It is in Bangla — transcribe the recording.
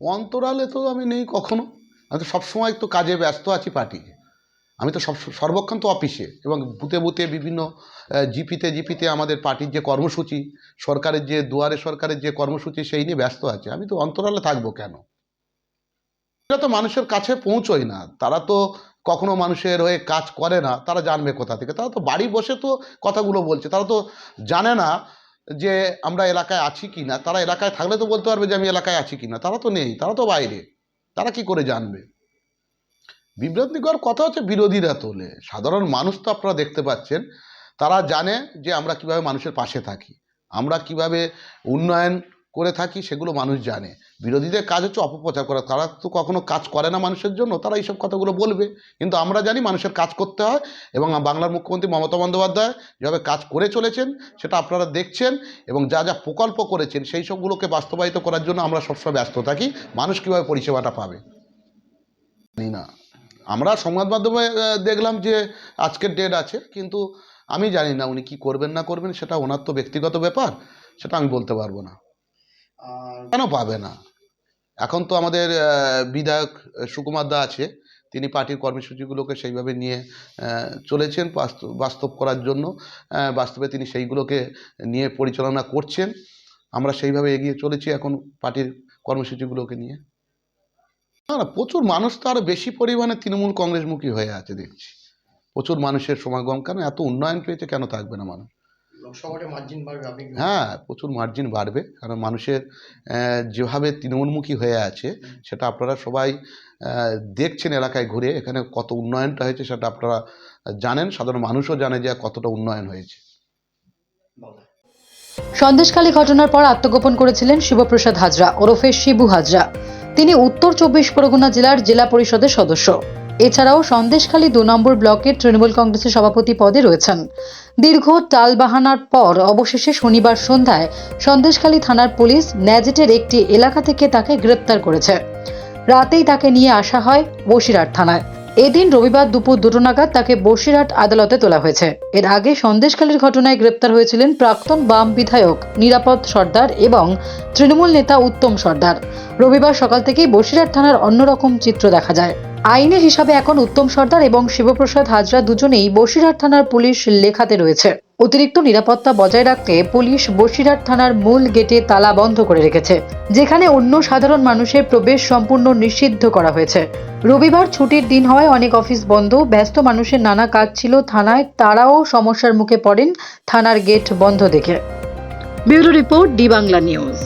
অন্তরালে তো আমি নেই কখনো। আমি তো সবসময় তো কাজে ব্যস্ত আছি পার্টি। আমি তো সর্বক্ষণ তো অফিসে এবং বুথে বুথে বিভিন্ন জিপিতে আমাদের পার্টির যে কর্মসূচি, সরকারের যে দুয়ারে সরকারের যে কর্মসূচি সেই নিয়ে ব্যস্ত আছে। আমি তো অন্তরালে থাকবো কেন? এটা তো মানুষের কাছে পৌঁছয় না। তারা তো কখনো মানুষের হয়ে কাজ করে না, তারা জানবে কোথা থেকে? তারা তো বাড়ি বসে তো কথাগুলো বলছে। তারা তো জানে না যে আমরা এলাকায় আছি কি না। তারা এলাকায় থাকলে তো বলতে পারবে যে আমি এলাকায় আছি কি না। তারা তো নেই, তারা তো বাইরে। তারা কি করে জানবে? বিভ্রান্তিকর কথা হচ্ছে বিরোধীরা তোলে। সাধারণ মানুষ তো আপনারা দেখতে পাচ্ছেন, তারা জানে যে আমরা কিভাবে মানুষের পাশে থাকি, আমরা কিভাবে উন্নয়ন করে থাকি, সেগুলো মানুষ জানে। বিরোধীদের কাজ হচ্ছে অপপ্রচার করা। তারা তো কখনো কাজ করে না মানুষের জন্য, তারা এইসব কথাগুলো বলবে। কিন্তু আমরা জানি মানুষের কাজ করতে হয়, এবং বাংলার মুখ্যমন্ত্রী মমতা বন্দ্যোপাধ্যায় যেভাবে কাজ করে চলেছেন সেটা আপনারা দেখছেন, এবং যা যা প্রকল্প করেছেন সেই সবগুলোকে বাস্তবায়িত করার জন্য আমরা সবসময় ব্যস্ত থাকি। মানুষ কীভাবে পরিষেবাটা পাবে জানি না। আমরা সংবাদ মাধ্যমে দেখলাম যে আজকের ডেট আছে, কিন্তু আমি জানি না উনি কি করবেন না করবেন, সেটা ওনার তো ব্যক্তিগত ব্যাপার, সেটা আমি বলতে পারবো না। কেন পাবে না? এখন তো আমাদের বিধায়ক সুকুমার দা আছে, তিনি পার্টির কর্মসূচিগুলোকে সেইভাবে নিয়ে চলেছেন বাস্তব করার জন্য। বাস্তবে তিনি সেইগুলোকে নিয়ে পরিচালনা করছেন। আমরা সেইভাবে এগিয়ে চলেছি এখন পার্টির কর্মসূচিগুলোকে নিয়ে। না, প্রচুর মানুষ তো আরও বেশি পরিমাণে তৃণমূল কংগ্রেসমুখী হয়ে আছে দেখছি। প্রচুর মানুষের সমাগম, কেন এত উন্নয়ন পেয়েছে, কেন থাকবে না মানুষ? লোকসভাতে মার্জিন বাড়বে আপনি? হ্যাঁ, প্রচুর মার্জিন বাড়বে, কারণ মানুষের যেভাবে তৃণমূলমুখী হয়ে আছে সেটা আপনারা সবাই দেখছেন এলাকায় ঘুরে। এখানে কত উন্নয়নটা হয়েছে সেটা আপনারা জানেন, সাধারণ মানুষও জানে যে কতটা উন্নয়ন হয়েছে। সন্দেশখালী ঘটনার পর আত্মগোপন করেছিলেন শিবপ্রসাদ হাজরা ওরফে শিবু হাজরা। তিনি উত্তর 24 পরগনা জেলার জেলা পরিষদের সদস্য। এছাড়াও সন্দেশখালী 2 নম্বর ব্লকের তৃণমূল কংগ্রেসের সভাপতি পদে রয়েছেন। দীর্ঘ টালবাহানার পর অবশেষে শনিবার সন্ধ্যায় সন্দেশখালী থানার পুলিশ ন্যাজেটের একটি এলাকা থেকে তাকে গ্রেপ্তার করেছে। রাতেই তাকে নিয়ে আসা হয় বসিরহাট থানায়। এদিন রবিবার দুপুর 2টো নাগাদ তাকে বসিরহাট আদালতে তোলা হয়েছে। এর আগে সন্দেশখালীর ঘটনায় গ্রেপ্তার হয়েছিলেন প্রাক্তন বাম বিধায়ক নিরাপদ সর্দার এবং তৃণমূল নেতা উত্তম সর্দার। রবিবার সকাল থেকেই বসিরহাট থানার অন্যরকম চিত্র দেখা যায়। আইনের হিসাবে এখন উত্তম সর্দার এবং শিবপ্রসাদ হাজরা দুজনেই বসিরহাট থানার পুলিশ লেখাতে রয়েছে। অতিরিক্ত নিরাপত্তা বজায় রাখতে পুলিশ বসিরহাট থানার মূল গেটে তালা বন্ধ করে রেখেছে, যেখানে অন্য সাধারণ মানুষের প্রবেশ সম্পূর্ণ নিষিদ্ধ করা হয়েছে। রবিবার ছুটির দিন হওয়ায় অনেক অফিস বন্ধ, ব্যস্ত মানুষের নানা কাজ ছিল থানায়, তারাও সমস্যার মুখে পড়েন থানার গেট বন্ধ দেখে। Bureau report, D Bangla news.